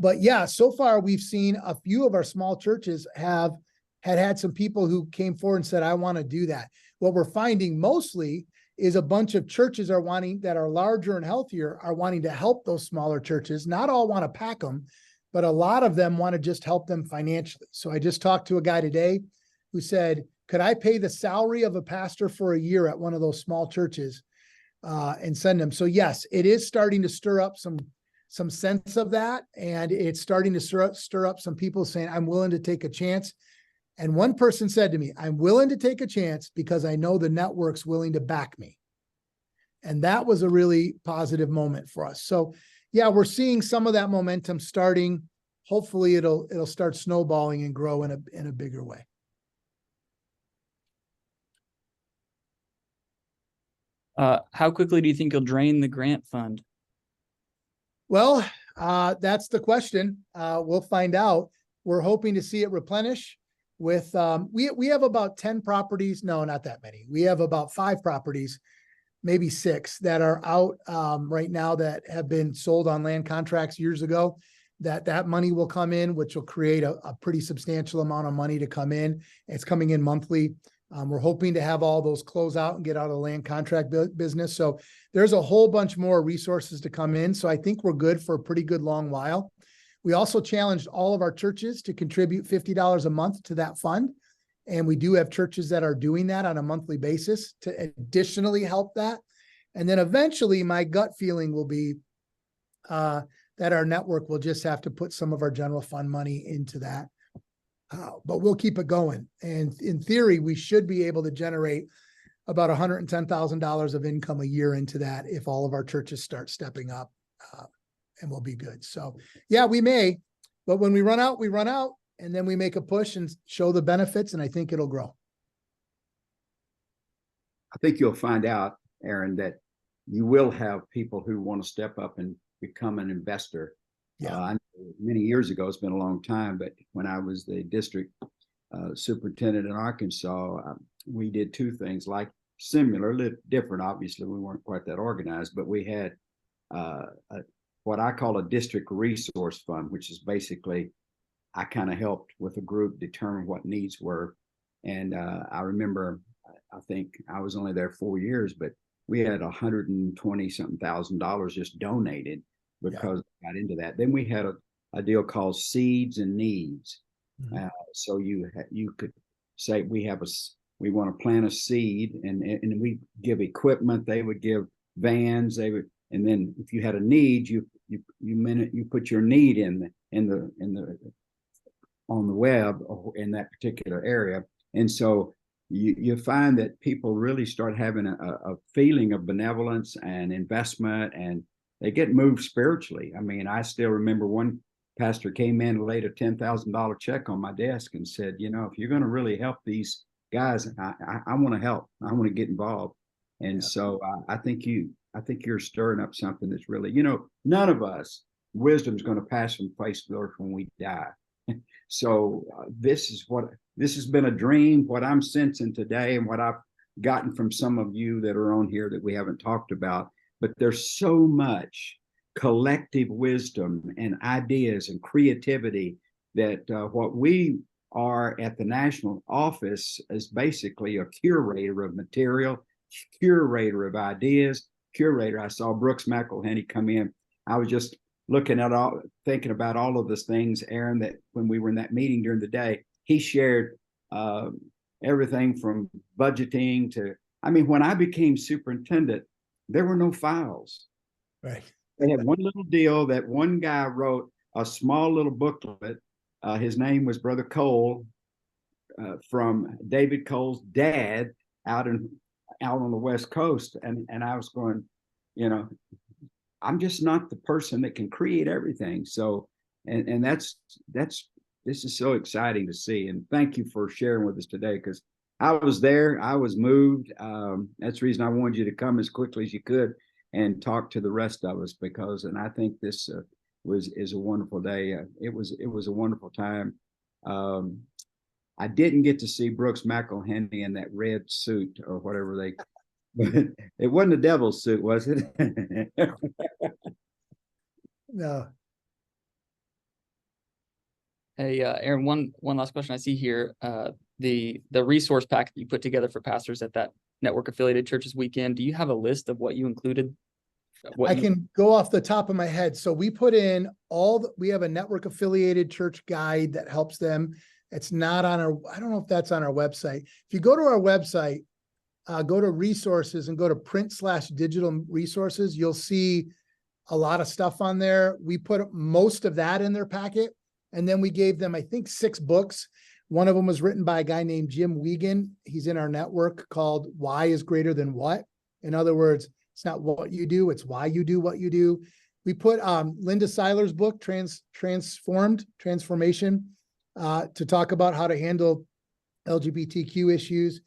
But yeah, so far we've seen a few of our small churches had some people who came forward and said, I want to do that. What we're finding mostly is a bunch of churches that are larger and healthier are wanting to help those smaller churches. Not all want to pack them, but a lot of them want to just help them financially. So I just talked to a guy today who said, could I pay the salary of a pastor for a year at one of those small churches and send them? So yes, it is starting to stir up some sense of that. And it's starting to stir up some people saying, I'm willing to take a chance. And one person said to me, I'm willing to take a chance because I know the network's willing to back me. And that was a really positive moment for us. So yeah, we're seeing some of that momentum starting. Hopefully it'll start snowballing and grow in a bigger way. How quickly do you think you'll drain the grant fund? Well, that's the question. We'll find out. We're hoping to see it replenish with, we have about 10 properties. No, not that many. We have about 5 properties, maybe 6 that are out right now that have been sold on land contracts years ago. That money will come in, which will create a pretty substantial amount of money to come in. It's coming in monthly. We're hoping to have all those close out and get out of the land contract business. So there's a whole bunch more resources to come in. So I think we're good for a pretty good long while. We also challenged all of our churches to contribute $50 a month to that fund. And we do have churches that are doing that on a monthly basis to additionally help that. And then eventually my gut feeling will be that our network will just have to put some of our general fund money into that. But we'll keep it going. And in theory, we should be able to generate about $110,000 of income a year into that if all of our churches start stepping up, and we'll be good. So yeah, we may, but when we run out, and then we make a push and show the benefits, and I think it'll grow. I think you'll find out, Aaron, that you will have people who want to step up and become an investor. Yeah. Many years ago, it's been a long time, but when I was the district superintendent in Arkansas, we did 2 things, like similar, different. Obviously, we weren't quite that organized, but we had what I call a district resource fund, which is basically I kind of helped with a group determine what needs were. And I remember, I think I was only there 4 years, but we had $120-something thousand just donated because I got into that. Then we had a deal called Seeds and Needs. Mm-hmm. So you could say we want to plant a seed, and we give equipment. They would give vans. They would, and then if you had a need, you put your need in the on the web in that particular area, and so you find that people really start having a feeling of benevolence and investment, and they get moved spiritually. I mean, I still remember one pastor came in and laid a $10,000 check on my desk and said, if you're going to really help these guys, I want to help. I want to get involved. And so I think you're stirring up something that's really, none of us, wisdom is going to pass from face to earth when we die. So this has been a dream. What I'm sensing today and what I've gotten from some of you that are on here that we haven't talked about, but there's so much collective wisdom and ideas and creativity that what we are at the national office is basically a curator of material, curator of ideas, curator. I saw Brooks McElhenney come in. I was just looking at all, thinking about all of those things, Aaron, that when we were in that meeting during the day, he shared everything from budgeting to, I mean, when I became superintendent, there were no files. Right. They had one little deal that one guy wrote a small little booklet. His name was Brother Cole, from David Cole's dad out on the West Coast. And I was going, you know, I'm just not the person that can create everything. So, and this is so exciting to see. And thank you for sharing with us today, because I was there, I was moved. That's the reason I wanted you to come as quickly as you could and talk to the rest of us, because, and I think this is a wonderful day. It was a wonderful time. I didn't get to see Brooks McElhenney in that red suit or whatever they, but it wasn't a devil's suit, was it? No. Hey, Aaron, one last question I see here. The resource pack that you put together for pastors at that network affiliated churches weekend, do you have a list of what you included? I can go off the top of my head. So we put in we have a network affiliated church guide that helps them. It's not on I don't know if that's on our website. If you go to our website, go to resources and go to print/digital resources, you'll see a lot of stuff on there. We put most of that in their packet. And then we gave them, I think, 6 books. One of them was written by a guy named Jim Wiegand. He's in our network, called Why is Greater Than What. In other words, it's not what you do, it's why you do what you do. We put Linda Seiler's book, Transformation, to talk about how to handle LGBTQ issues.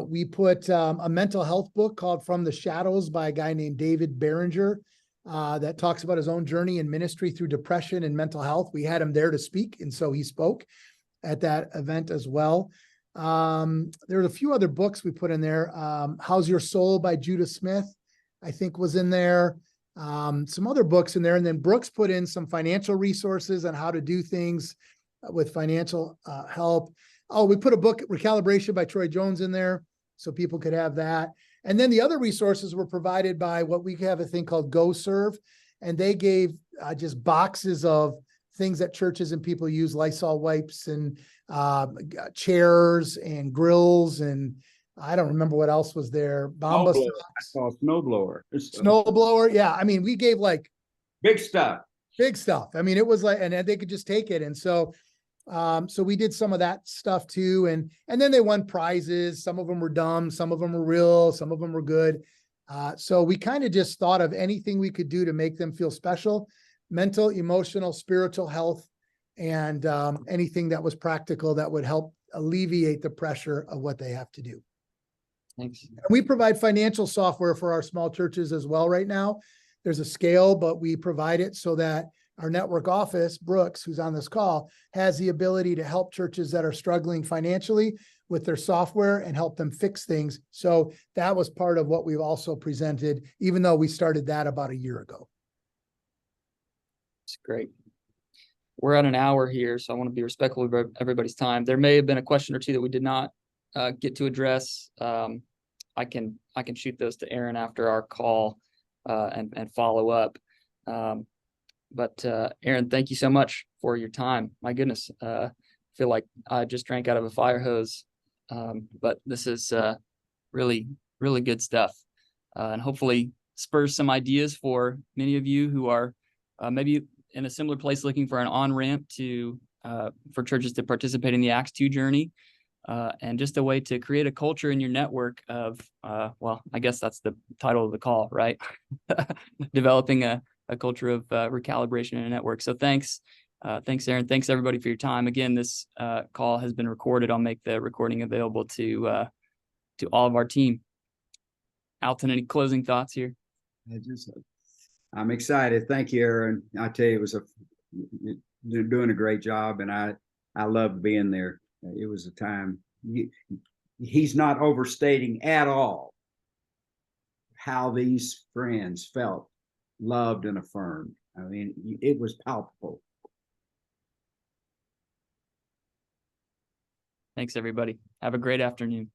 We put a mental health book called From the Shadows by a guy named David Barringer, that talks about his own journey in ministry through depression and mental health. We had him there to speak, and so he spoke at that event as well. There were a few other books we put in there. How's Your Soul by Judah Smith, I think, was in there. Some other books in there. And then Brooks put in some financial resources on how to do things with financial help. Oh, we put a book, Recalibration by Troy Jones, in there so people could have that. And then the other resources were provided by what we have a thing called Go Serve. And they gave just boxes of things that churches and people use, Lysol wipes and chairs and grills, and I don't remember what else was there. Bomba socks. Snowblower. Snowblower. Yeah. I mean, we gave like big stuff. I mean, it was like, and they could just take it. And so we did some of that stuff too. And then they won prizes. Some of them were dumb. Some of them were real. Some of them were good. So we kind of just thought of anything we could do to make them feel special, mental, emotional, spiritual health, and anything that was practical that would help alleviate the pressure of what they have to do. Thanks. And we provide financial software for our small churches as well right now. There's a scale, but we provide it so that our network office, Brooks, who's on this call, has the ability to help churches that are struggling financially with their software and help them fix things. So that was part of what we've also presented, even though we started that about a year ago. It's great. We're at an hour here, so I want to be respectful of everybody's time. There may have been a question or two that we did not get to address. I can shoot those to Aaron after our call and follow up. But Aaron, thank you so much for your time. My goodness, I feel like I just drank out of a fire hose. But this is really, really good stuff, and hopefully spurs some ideas for many of you who are maybe in a similar place looking for an on-ramp to for churches to participate in the Acts 2 journey, and just a way to create a culture in your network of, well, I guess that's the title of the call, right? Developing a culture of recalibration in a network. So thanks, Aaron. Thanks everybody for your time. Again, this call has been recorded. I'll make the recording available to all of our team. Alton, any closing thoughts here? I'm excited. Thank you, Aaron. I tell you, you're doing a great job, and I loved being there. It was a time. he's not overstating at all how these friends felt loved and affirmed. I mean, it was palpable. Thanks, everybody. Have a great afternoon.